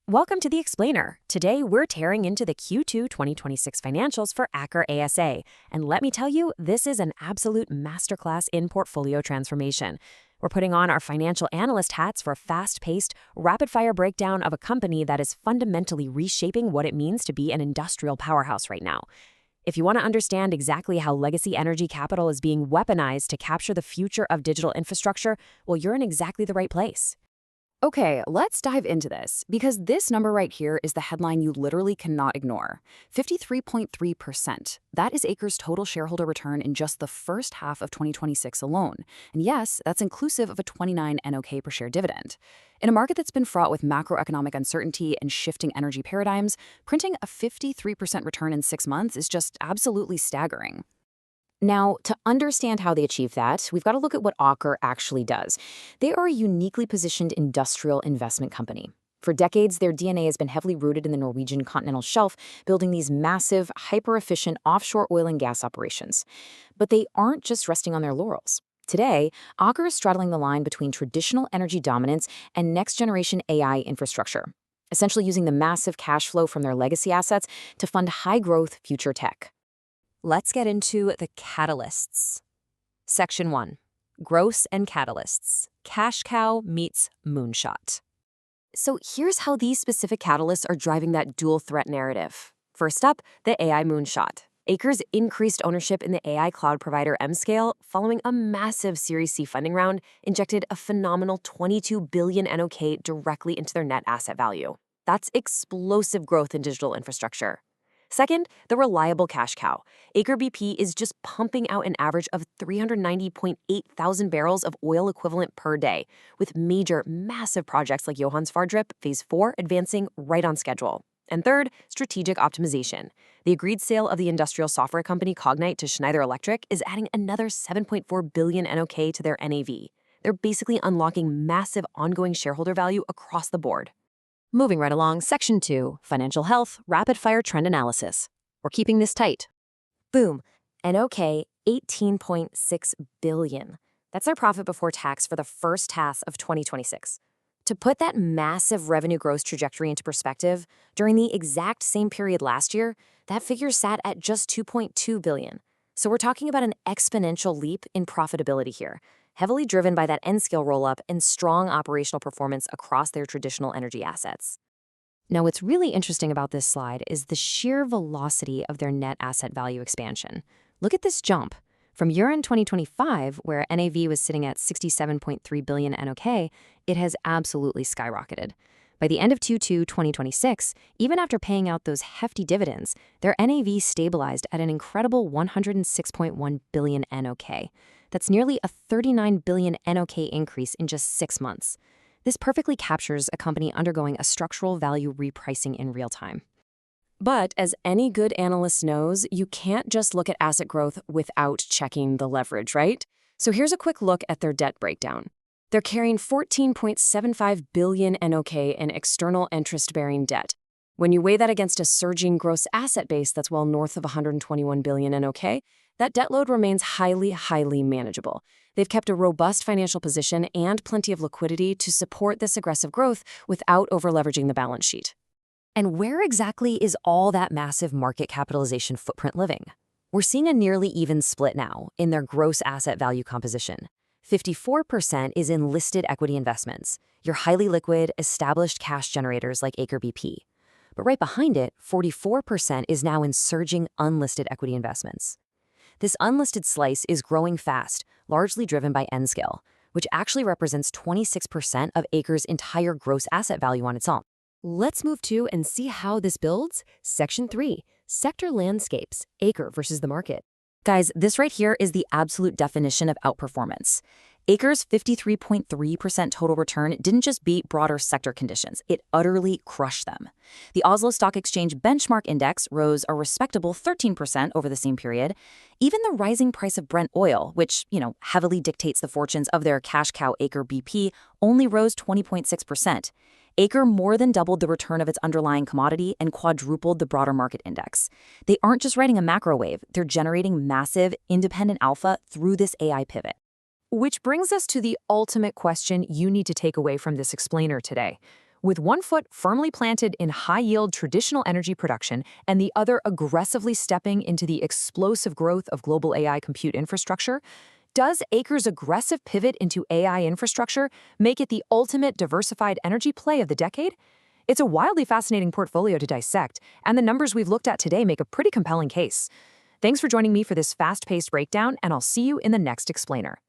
Welcome to The Explainer. Today, we're tearing into the Q2 2026 financials for Aker ASA. And let me tell you, this is an absolute masterclass in portfolio transformation. We're putting on our financial analyst hats for a fast-paced, rapid-fire breakdown of a company that is fundamentally reshaping what it means to be an industrial powerhouse right now. If you want to understand exactly how legacy energy capital is being weaponized to capture the future of digital infrastructure, well, you're in exactly the right place. Okay, let's dive into this, because this number right here is the headline you literally cannot ignore. 53.3%. That is Aker's total shareholder return in just the first half of 2026 alone. And yes, that's inclusive of a 29 NOK per share dividend. In a market that's been fraught with macroeconomic uncertainty and shifting energy paradigms, printing a 53% return in 6 months is just absolutely staggering. Now, to understand how they achieve that, we've got to look at what Aker actually does. They are a uniquely positioned industrial investment company. For decades, their DNA has been heavily rooted in the Norwegian continental shelf, building these massive, hyper-efficient offshore oil and gas operations. But they aren't just resting on their laurels. Today, Aker is straddling the line between traditional energy dominance and next-generation AI infrastructure, essentially using the massive cash flow from their legacy assets to fund high-growth future tech. Let's get into the catalysts. Section 1. Gross and catalysts. Cash cow meets moonshot. So here's how these specific catalysts are driving that dual threat narrative. First up, the AI moonshot. Aker's increased ownership in the AI cloud provider Nscale, following a massive Series C funding round, injected a phenomenal 22 billion NOK directly into their net asset value. That's explosive growth in digital infrastructure. Second, the reliable cash cow. Aker BP is just pumping out an average of 390.8 thousand barrels of oil equivalent per day, with major, massive projects like Johan Sverdrup Phase 4 advancing right on schedule. And third, strategic optimization. The agreed sale of the industrial software company Cognite to Schneider Electric is adding another 7.4 billion NOK to their NAV. They're basically unlocking massive ongoing shareholder value across the board. Moving right along, Section 2, Financial Health, Rapid-Fire Trend Analysis. We're keeping this tight. Boom. NOK 18.6 billion. That's their profit before tax for the first half of 2026. To put that massive revenue growth trajectory into perspective, during the exact same period last year, that figure sat at just 2.2 billion. So we're talking about an exponential leap in profitability here, heavily driven by that Nscale roll-up and strong operational performance across their traditional energy assets. Now, what's really interesting about this slide is the sheer velocity of their net asset value expansion. Look at this jump. From year-end 2025, where NAV was sitting at 67.3 billion NOK, it has absolutely skyrocketed. By the end of Q2 2026, even after paying out those hefty dividends, their NAV stabilized at an incredible 106.1 billion NOK. That's nearly a 39 billion NOK increase in just 6 months. This perfectly captures a company undergoing a structural value repricing in real time. But as any good analyst knows, you can't just look at asset growth without checking the leverage, right? So here's a quick look at their debt breakdown. They're carrying 14.75 billion NOK in external interest-bearing debt. When you weigh that against a surging gross asset base that's well north of 121 billion NOK, that debt load remains highly manageable. They've kept a robust financial position and plenty of liquidity to support this aggressive growth without over-leveraging the balance sheet. And where exactly is all that massive market capitalization footprint living? We're seeing a nearly even split now in their gross asset value composition. 54% is in listed equity investments, your highly liquid, established cash generators like Aker BP. But right behind it, 44% is now in surging unlisted equity investments. This unlisted slice is growing fast, largely driven by Nscale, which actually represents 26% of Aker's entire gross asset value on its own. Let's move to and see how this builds. Section 3, Sector Landscapes, Aker versus the market. Guys, this right here is the absolute definition of outperformance. Aker's 53.3% total return didn't just beat broader sector conditions, it utterly crushed them. The Oslo Stock Exchange benchmark index rose a respectable 13% over the same period. Even the rising price of Brent oil, which, heavily dictates the fortunes of their cash cow Aker BP, only rose 20.6%. Aker more than doubled the return of its underlying commodity and quadrupled the broader market index. They aren't just riding a macro wave, they're generating massive, independent alpha through this AI pivot. Which brings us to the ultimate question you need to take away from this explainer today. With one foot firmly planted in high-yield traditional energy production and the other aggressively stepping into the explosive growth of global AI compute infrastructure, does Aker's aggressive pivot into AI infrastructure make it the ultimate diversified energy play of the decade? It's a wildly fascinating portfolio to dissect, and the numbers we've looked at today make a pretty compelling case. Thanks for joining me for this fast-paced breakdown, and I'll see you in the next explainer.